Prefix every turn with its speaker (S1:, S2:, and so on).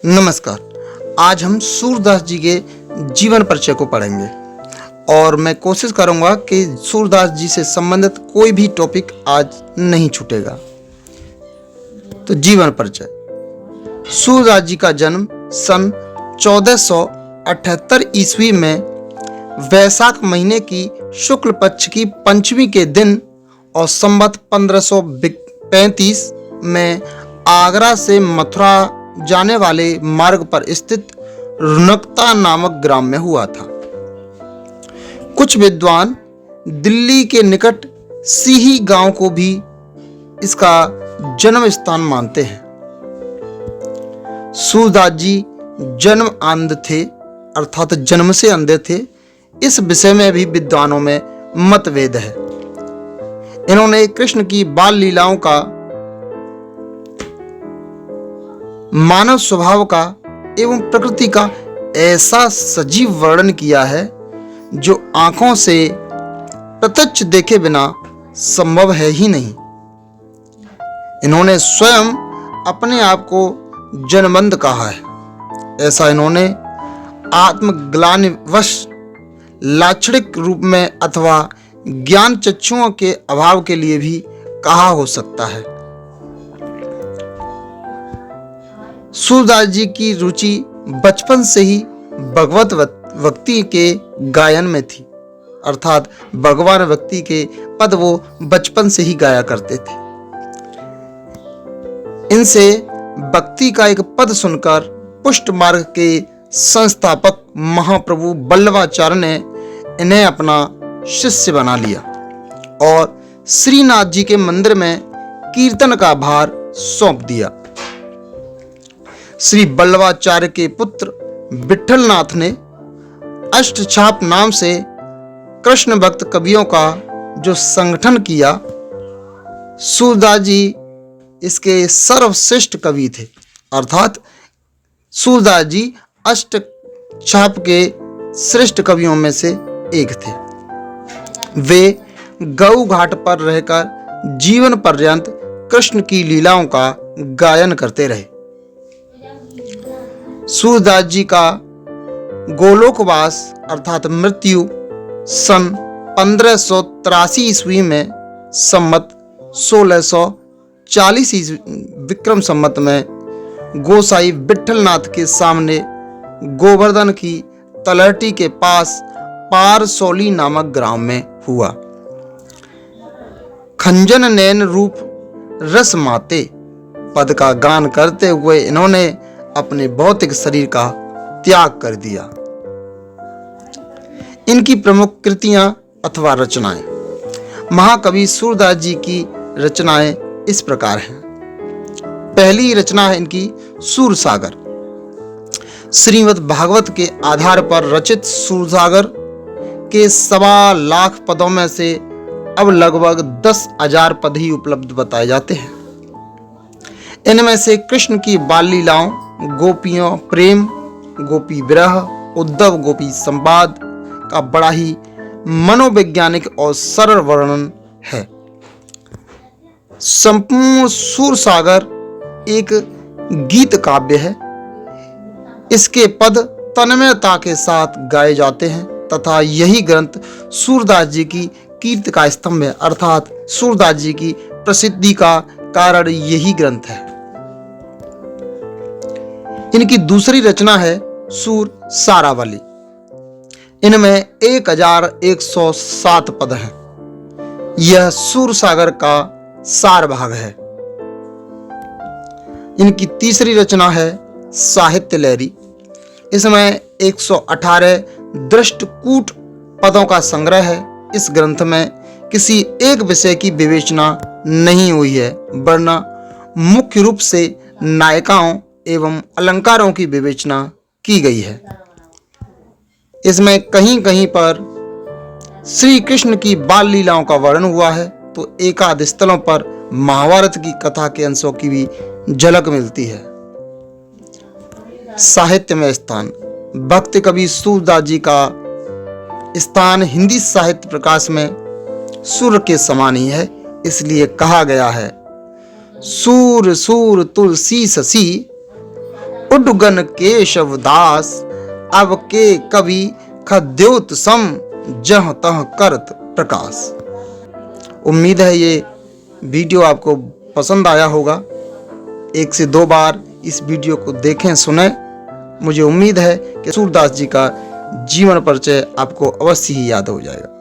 S1: नमस्कार। आज हम सूरदास जी के जीवन परिचय को पढ़ेंगे और मैं कोशिश करूंगा कि सूरदास जी से संबंधित कोई भी टॉपिक आज नहीं छूटेगा। तो जीवन परिचय। सूरदास जी का जन्म सन 1478 ईस्वी में वैशाख महीने की शुक्ल पक्ष की पंचमी के दिन और संवत 1535 में आगरा से मथुरा जाने वाले मार्ग पर स्थित रुनकता नामक ग्राम में हुआ था। कुछ विद्वान दिल्ली के निकट सीही गांव को भी इसका जन्म स्थान मानते हैं। सूरदास जी जन्म अंध थे, अर्थात जन्म से अंधे थे। इस विषय में भी विद्वानों में मतभेद है। इन्होंने कृष्ण की बाल लीलाओं का, मानव स्वभाव का एवं प्रकृति का ऐसा सजीव वर्णन किया है जो आंखों से प्रत्यक्ष देखे बिना संभव है ही नहीं। इन्होंने स्वयं अपने आप को जनबंध कहा है। ऐसा इन्होंने आत्मग्लानिवश लाक्षणिक रूप में अथवा ज्ञान चक्षुओं के अभाव के लिए भी कहा हो सकता है। सूरदास जी की रुचि बचपन से ही भगवत भक्ति के गायन में थी, अर्थात भगवान भक्ति के पद वो बचपन से ही गाया करते थे। इनसे भक्ति का एक पद सुनकर पुष्ट मार्ग के संस्थापक महाप्रभु वल्लभाचार्य ने इन्हें अपना शिष्य बना लिया और श्रीनाथ जी के मंदिर में कीर्तन का भार सौंप दिया। श्री वल्लभाचार्य के पुत्र विठलनाथ ने अष्टछाप नाम से कृष्ण भक्त कवियों का जो संगठन किया, सूरदास जी इसके सर्वश्रेष्ठ कवि थे, अर्थात सूरदास जी अष्टछाप के श्रेष्ठ कवियों में से एक थे। वे गौ घाट पर रहकर जीवन पर्यंत कृष्ण की लीलाओं का गायन करते रहे। सूरदास जी का गोलोकवास अर्थात मृत्यु सन 1583 ईस्वी में संमत 1640 विक्रम संमत में गोसाई विठलनाथ के सामने गोवर्धन की तलहटी के पास पारसौली नामक ग्राम में हुआ। खंजन नैन रूप रस माते पद का गान करते हुए इन्होंने अपने भौतिक शरीर का त्याग कर दिया। इनकी प्रमुख कृतियां अथवा रचनाएं। महाकवि सूरदास जी की रचनाएं इस प्रकार हैं। पहली रचना है इनकी सूरसागर। श्रीमद् भागवत के आधार पर रचित सूरसागर के 1.25 लाख पदों में से अब लगभग 10,000 पद ही उपलब्ध बताए जाते हैं। इनमें से कृष्ण की बाल लीलाओं, गोपियों प्रेम, गोपी विरह, उद्धव गोपी संवाद का बड़ा ही मनोवैज्ञानिक और सरल वर्णन है। संपूर्ण सूरसागर एक गीत काव्य है। इसके पद तन्मयता के साथ गाए जाते हैं तथा यही ग्रंथ सूरदास जी की कीर्ति का स्तंभ है, अर्थात सूरदास जी की प्रसिद्धि का कारण यही ग्रंथ है। इनकी दूसरी रचना है सूर सारावली। इनमें 1107 पद हैं। यह सूरसागर का सार भाग है। इनकी तीसरी रचना है साहित्य लहरी। इसमें 118 दृष्टकूट पदों का संग्रह है। इस ग्रंथ में किसी एक विषय की विवेचना नहीं हुई है, वरना मुख्य रूप से नायिकाओं एवं अलंकारों की विवेचना की गई है। इसमें कहीं कहीं पर श्री कृष्ण की बाल लीलाओं का वर्णन हुआ है, तो एकाध स्थलों पर महाभारत की कथा के अंशों की भी झलक मिलती है। साहित्य में स्थान। भक्त कवि सूरदास जी का स्थान हिंदी साहित्य प्रकाश में सूर्य के समान ही है, इसलिए कहा गया है सूर सूर तुलसी ससी उडगन केशव दास, अब के कवि खद्योत सम, जह तह करत प्रकाश। उम्मीद है ये वीडियो आपको पसंद आया होगा। 1 से 2 बार इस वीडियो को देखें, सुनें। मुझे उम्मीद है कि सूरदास जी का जीवन परिचय आपको अवश्य ही याद हो जाएगा।